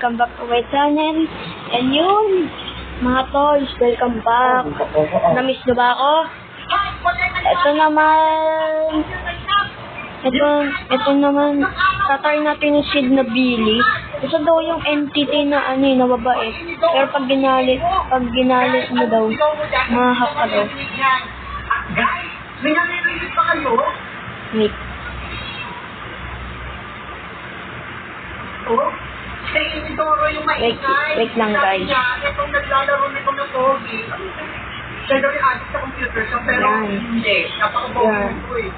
welcome back to my channel. And yun, mga toys, welcome back. Na-miss nyo ba ako? Ito naman, tatry natin yung seed na Billy. Gusto daw yung entity na na babae. Pero pag ginalit mo daw, mahahak ka daw. Guys, may nare-release pa kayo? Wait. Oh? Kaya inidoro yung maingay. Wait lang, guys. Itong naglalaro nito ng Pogi. Siya daw yung addict sa computer siya, pero hindi. Napaka-Pogi ko eh.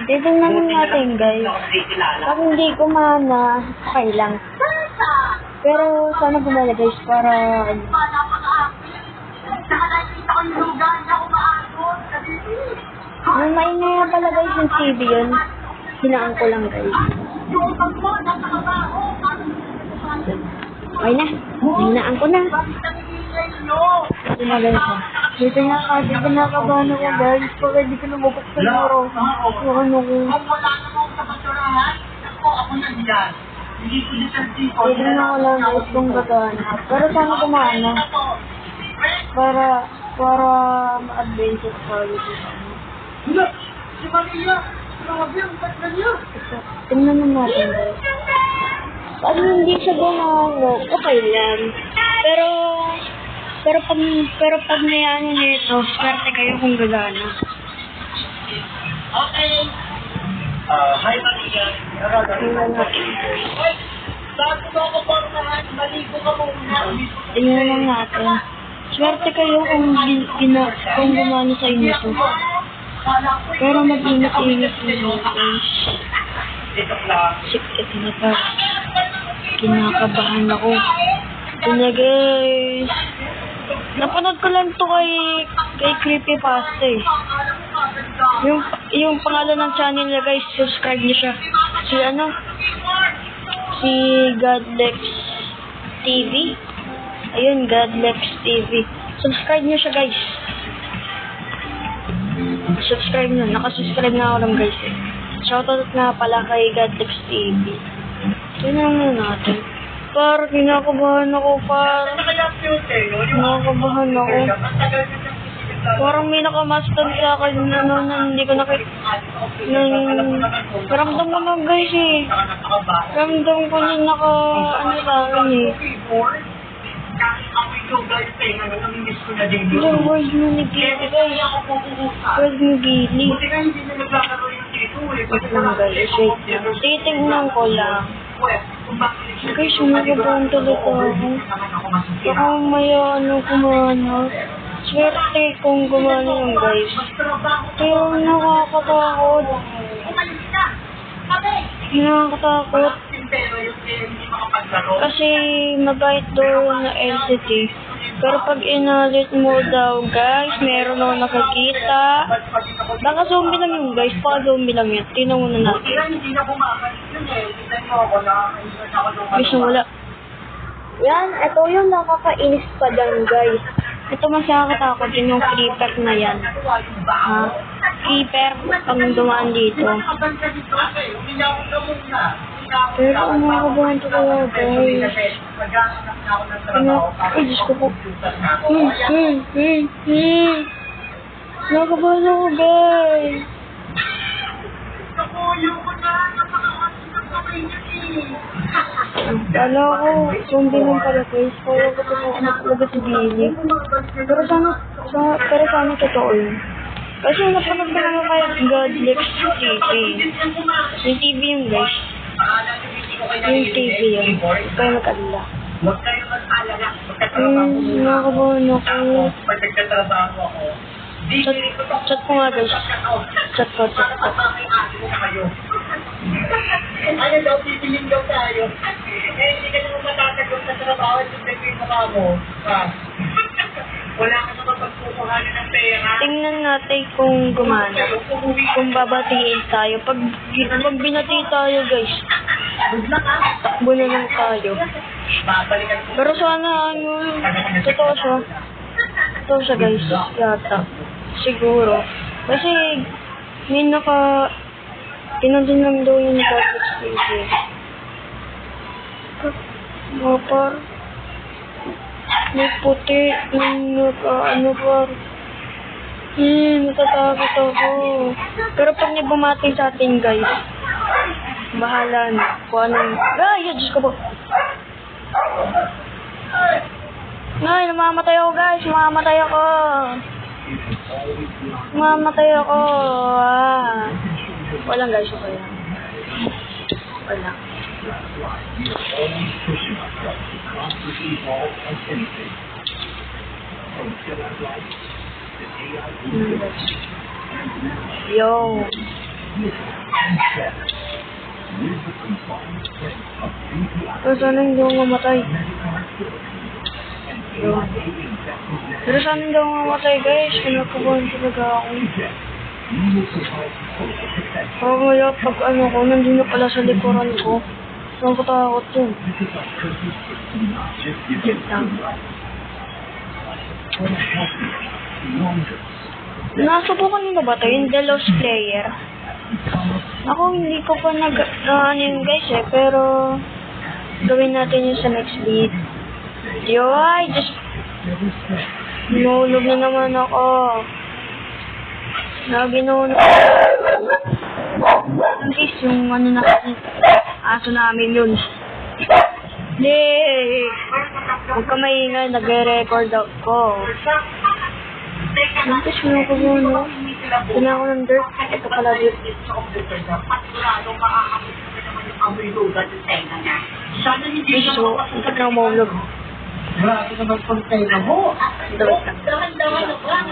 Titignan natin, guys. Pag hindi kumana, okay lang. Pero sana gumala, guys, para... Nakakita ko yung lugar na umaakot. Nung maingay na pala, guys, yung TV yun. Hinaan ko lang, guys. Okay na. Hinaan ko na. Ito na, guys. Dito na kasi kinakabahan ako, guys. Pag hindi ko na mabuksan ako. Ano ko. Tignan na ko lang, guys, kung bataan. Pero sana kumana. Para ma-adventure tayo dito. Si Maria! Grabe, ang ganda niya! Tingnan na natin, guys. Pag hindi siya gumano, okay lang. Pero pag may ano nito, swerte kayo kung gagana. Okay. Hi, Maria. Tingnan natin, guys. Bago mo ako portahan, maligo ka muna. Tingnan lang natin. Swerte kayo kung gumano sa inyo to. Pero mag-ingat-ingat nyo, guys. Ito na pa. Kinakabahan ako. Ito na, guys. Napanood ko lang to kay Creepypasta eh. Yung pangalan ng channel niya, guys, subscribe niyo siya. Si Godlex TV. Ayun, Godlex TV. Subscribe niyo siya, guys. Subscribe na. Nakasubscribe na ako lang, guys. Shoutout na pala kay Godlex TV. Tingnan na natin. Kinakabahan ako. Kinakabahan ako. Parang may nakamastan sa akin na hindi ko nakita. Ramdam ko na, guys eh. Ramdam ko na sa akin eh. Where's mo ni Gili, guys? Where's mo Gili? Wait lang, guys. Titignan ko lang. Guys, nakabahan talaga ako. Baka may kumana. Swerte kung gumana lang, guys. Pero nakakatakot. Nakakatakot. Kasi mabait daw na entity. Pero pag inalit mo daw, guys, meron ako nakakita. Baka zombie lang yun, guys. Baka zombie lang yun. Tingnan muna natin. Guys, wala. Yan, ito yung nakakainis pa dyan, guys. Ito mas nakakatakot yun yung creeper na yan. Creeper pang dumaan dito. Pero nakakabahan ito kaya, guys. Ay, Diyos ko po. Nakakabahan ako, guys. Kala ko, zombie lang pala, guys. Kala ko talaga si Billy. Pero sana totoo yun. Kasi napanood ko naman kaya Godlex TV. Yung TV yun, guys. Yung TV yun. Kaya mag-alala. Huwag kayo mag-alala. Nakakabahan ako. Pag nagtatrabaho ako, Chat ko nga, guys. Chat ko. Ano daw, pipiling daw tayo. Hindi ka naman matatagot sa trabaho at yung yung mukha mo. Wala ka naman pagkukuhanan ng pera. Tingnan natin kung gumana. Kung babatiin tayo. Pag binati tayo, guys, takbo na lang tayo. Pero sana, totoo siya. Totoo siya, guys. Yata. Siguro. Kasi, may pinandun lang daw yung Godlex TV. Oh, par. May puti. Ano par. Natatakot ako. Pero pag may bumati sa atin, guys, bahala na. Kung anong... Ay, Diyos ko po. Ay, namamatay ako, guys. Namamatay ako. Namamatay ako. Walang, guys. Okay lang. Wala. Yo. Pero sana hindi ako mamatay. Yo. Pero sana hindi ako mamatay, guys. Pinakabahan talaga ako. Kaya pag ano ko, nandun na pala sa likuran ko. Saan ko takot yun? Nasubukan nyo ba ito? Yung The Lost Player. Ako hindi ko pa ano yun guys eh. Pero gawin natin yun sa next beat. Yo, ay, just nulog na naman ako. Naginulog. At least yung ano na aso namin yun. Yay! Huwag ka maingay, nagre-record ako. Tapos mo ako muna. Pina ako ng dirt. Ito pala dirt. So, ito na umulog. Grabe naman pang tayo mo. Dawit lang.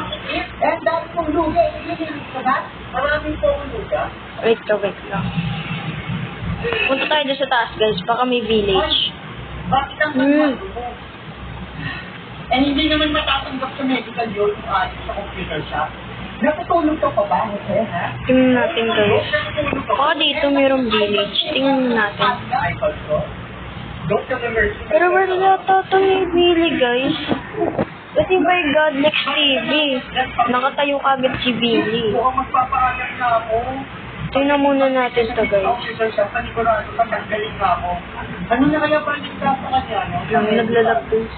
Eh, dahil mong luga, ilinis ka ba? Maraming po ang luga. Wait lang. Punta tayo dyan sa taas guys. Baka may village. Bakit ang mo? Eh, hindi naman matatanggap sa medical yun kung atin sa computer shop. Natutulog ka pa ba, Jose, ha? Tingnan natin guys. Baka dito mayroong village. Tingnan natin. Pero wala yata ito may village guys. Kasi by God, next TV. Nakatayo kagad si Billy. Mukhang magpapaalam na ako. Tingnan muna natin ito guys. Computer shop, panigurado ka, tanggalin ka ako. Ano na kaya pa rin sa kanya, no? Lang naglalag guys.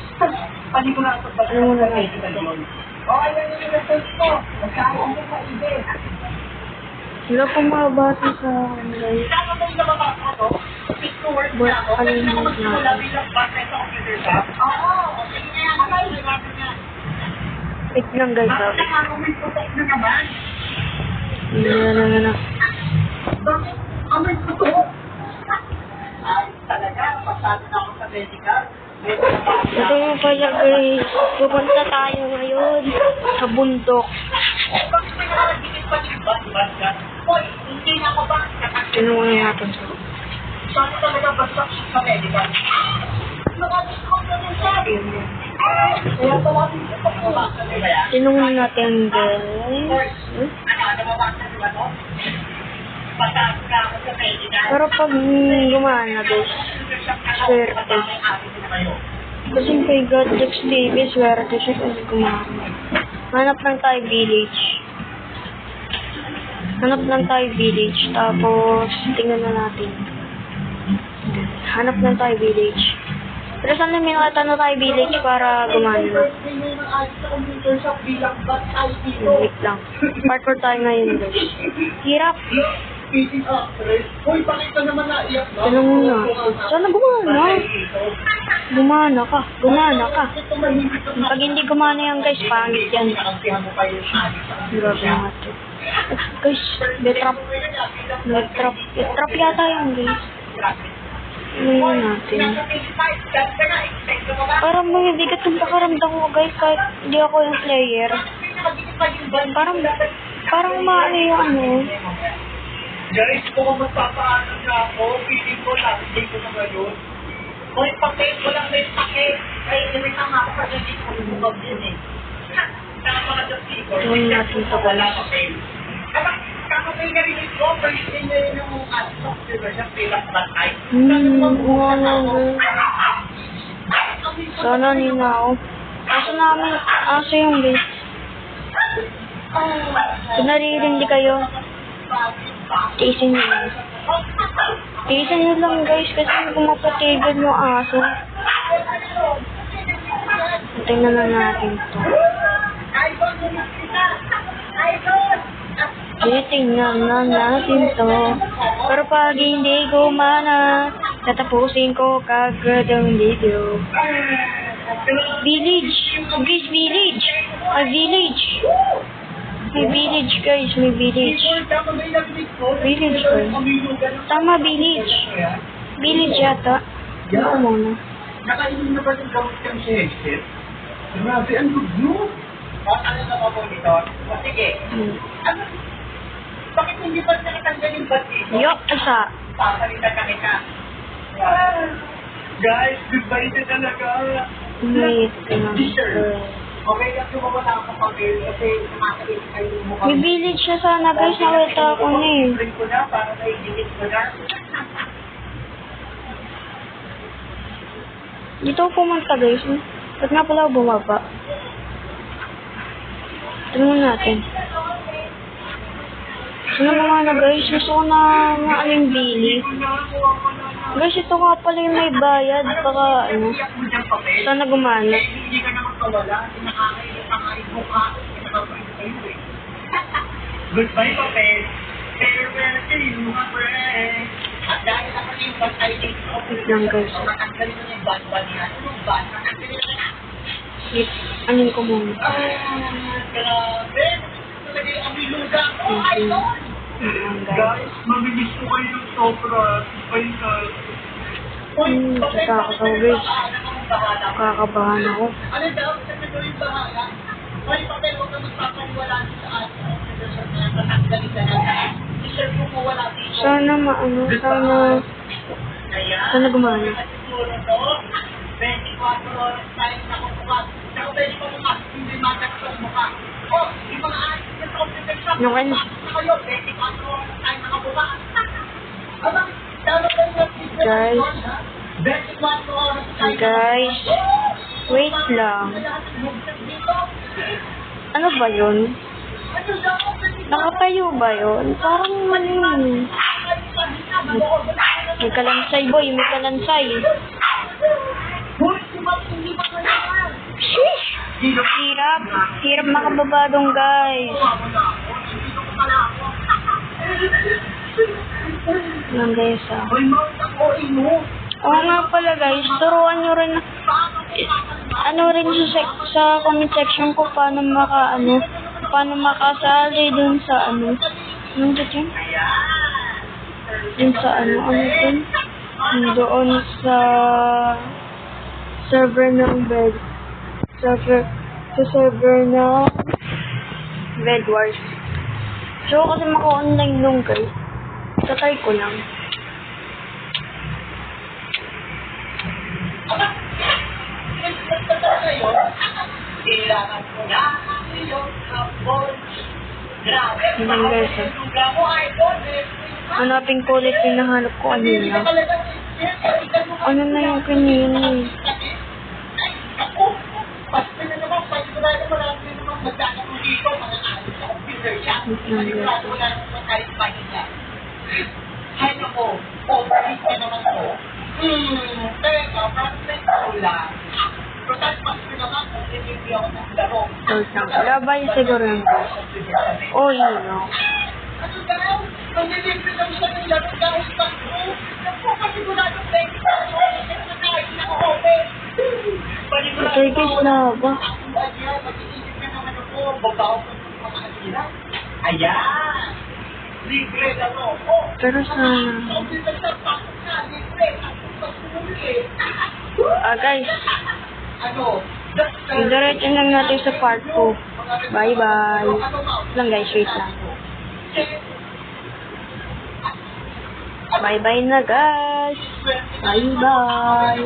Panigurado ba Ano muna guys? Okay, yan yung message ko. Magkakaroon mo sa ide. Wala pong mabati sa akin guys. Saan mo yung nababasa, no? Speak to work But, na ako. ano Pwede yung naman natin? simula bilang bata sa computer shop. Oo, okay na yan. Okay, Wait lang guys. bakit nakakomment ko na naman? Na. Bakit? Comment ko to? Ay, talaga. Pasado na ako sa medical. Ito nga pala guys. Pupunta tayo ngayon sa bundok. Bakit may nakakagigit pa siya? Bas ka? Hoy, hindi na ako ba? Tinungan natin sa Saan talaga basta sa medical? Nakakagigit na rin siya. Kaya pala dito pa po. Tinungan natin guys. Ano mabasa diba to? Pasado na ako sa medical. Pero pag gumana guys, swerte. Kasi kay God Dex TV, swerte siya kasi gumana. Hanap lang tayo village. Tapos tingnan na natin. Hanap lang tayo village. Pero saan may nakita na tayo village para gumana? Wait lang. Part 4 tayo ngayon guys. Hirap. Hoy, bakit ka naman naiyak na? Tanong mo na. Sana gumana. Gumana ka. Pag hindi gumana yan guys, pangit yan. Grabe nga ito. Guys, detrap yata yan guys. Ngayon natin. Parang may bigat yung pakaramdam ko guys kahit hindi ako yung player. Parang maano yung ano. Guys, kung magpapaalam na ako, piling ko lang, hindi ko na ngayon. Hoy, pakit, walang may pakit. Ay, hindi tama ako kasi hindi ko lumubag din eh. Tama ka sa speaker. Tingnan natin ito Wala guys. pakit. Kakapay na rin ito, palitin niya yun yung software siya, pilang batay. Sana ninaw. Aso yung guys. Kung naririndi kayo, tiisin nyo lang. Tiisin nyo lang guys kasi pumapatigil yung aso. Tingnan na natin to. Titingnan na natin to. Pero pag hindi gumana, tatapusin ko kagad ang video. Village! Guys, village! May village! May village, guys. May village. Village, guys. Tama, village. Village yata. Ano muna? Nakainom na ba yung gamot kang sa headset? Grabe, ang good news! Ano na ba po dito? Sige. Ano? Bakit hindi ba nakatanggal yung bat dito? Yok, asa. Papalitan ka kita. Guys, goodbye na talaga. Wait, T-shirt. Okay lang lumawala ang kapapel kasi nakakalit kayo yung mukha. may village siya sana, guys. Nakita ko na eh. Bring ko na para naiinit ko na. Dito ako pumunta, guys. Ba't nga pala ako bumaba? Tingnan natin. Ano mga na, guys? Gusto ko na maaling bili. Guys, ito nga pala yung may bayad. Baka, ano, sana gumana. Hindi ka na magkawala. Nakakailit ang aking mukha. Nakakailit kayo eh. Goodbye, papel. Farewell to you, my friend. At dahil ako yung bad idea ko, Wait lang, guys. matanggalin mo na yung bad yan. Anong bad? Matanggalin mo na. Wait, anin ko muna. Grabe. Talaga yung amiluga ko. Ay, Lord. Guys. mabilis ko kayo ng sobra. Natakot ako, guys. Kakabahan ako. Ano daw? Sabi ko yung bahala. Ay, papel, huwag ka magpapaniwala sa atin. Matanggalin ka na. T-shirt mo mo wala dito. Sana maano, sana gumana. 24 oras tayo nakabukas. Saka pwede pa bukas, hindi magat sa mukha. Oh, yung mga alis na sa computer shop, Yung ano? na kayo, 24 oras tayo nakabukas. Aba, tama ba yung picture Guys. doon, ha? 24 oras tayo Guys, wait lang. Ano ba yun? Nakatayo ba yun? Parang mali. May kalansay, boy. May kalansay. Sheesh! Hirap. Hirap makababa dong, guys. Yan, guys, ah. Oo nga pala, guys. Turuan nyo rin. Ano rin sa comment section ko paano makasali dun sa ano. Anong yun? Dun sa ano dun? Doon sa server ng bed. Sa server ng Bed Wars. So, kasi maka-online nung guys. Tatry ko lang. Kailangan ko na ang iyong kapon. Grabe, Yan, guys, ah. lugar mo ay Hanapin ko ulit yung nahanap ko kanina. Ano na yung kanina eh. Ako, pasti na naman, pagsurado mo lang din naman magdaan mo dito, mga alis sa computer siya. Pagsurado mo lang naman kahit pahinga. Ay nako, overheat na naman ko. Teka, parang ko lang. Total, pasti naman kung hindi ako ng laro. Wait lang. Wala ba yung siguro yung guys? Oh, yun o. Ano daw? Manilibre lang siya ng laro dahil pag-o. Naku, paniguradong 20 ako. Nakain na ako, open. Okay guys, na ba? Mag-iisip na naman ako. Babaw ko ng mga alila. Ayan. Libre na mo. Pero sana. Computer sa pasok na. Libre. Ako pagpumuli. Guys. Ano? Diretso lang natin sa part 2. Bye-bye. Lang guys, wait lang. Bye-bye na guys. Bye-bye.